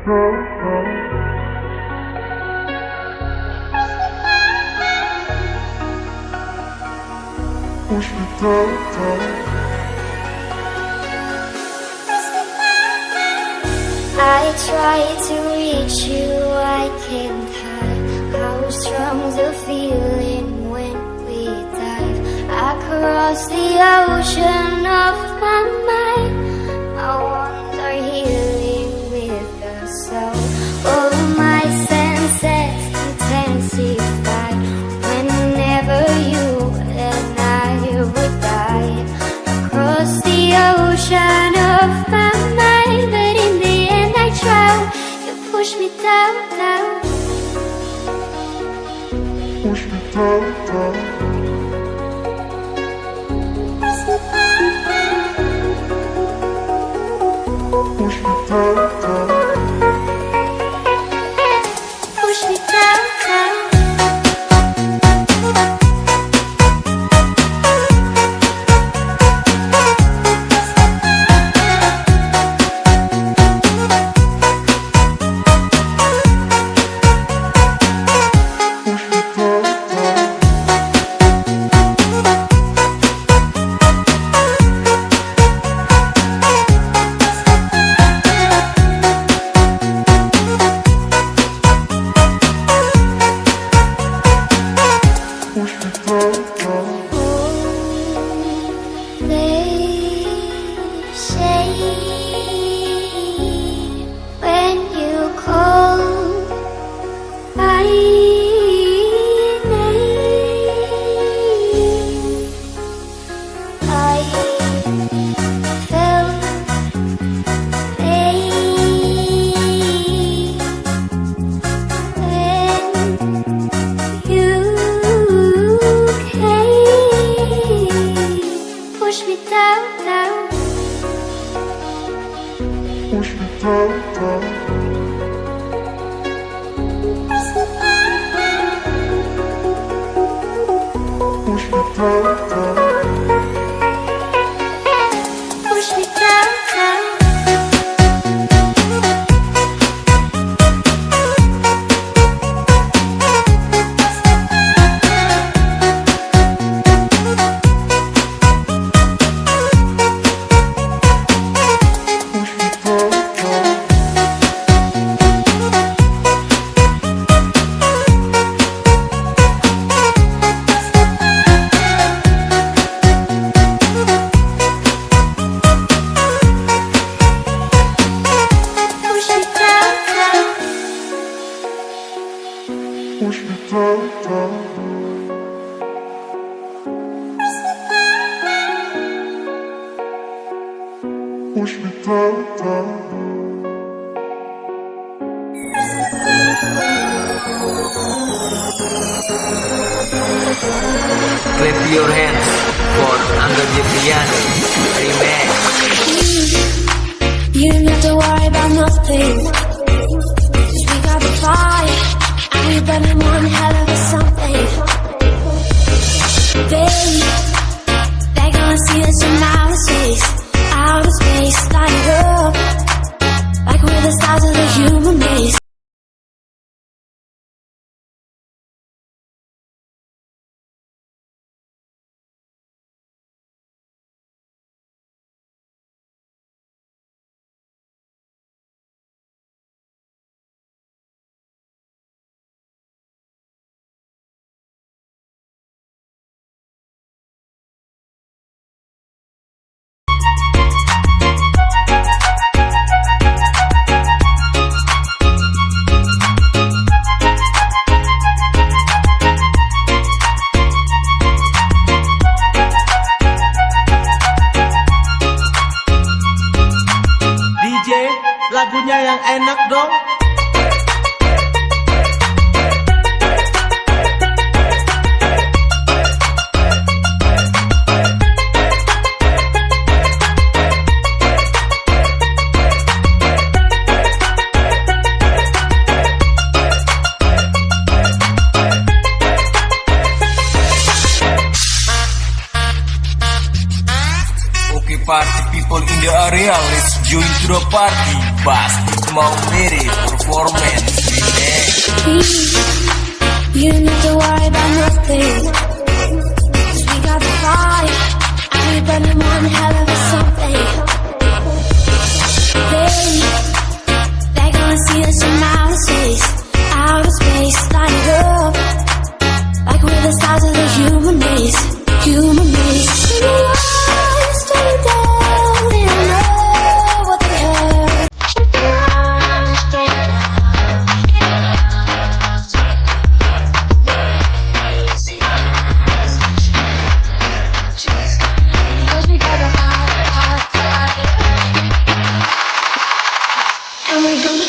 I try to reach you, I can't hide how strong the feeling when we dive across the ocean of my mind. My wounds are healing with the soul. All my senses intensify whenever you and I would die across the ocean of my mind. But in the end I drown, you push me down, down. Push me down, down. Push me down, down. Push me down, down. Clap your hands for Angga Jepriani Remix. You don't have to worry about nothing, 'cause we got the fire and we burning one hell of a something. Baby, they're gonna see us from outer space, light up like we're the stars of the human race. Lagunya yang enak dong. party people in the area, let's join to the party. Bus, mau mirip performance remix. You don't need to worry about nothing, 'cause we got the vibe, and we burning one hell of a something. They're gonna see us from outer space, light it up, like we're the stars of the human race. Human race. Stay down, they don't know what they heard. Cause we got a hot, and we're gonna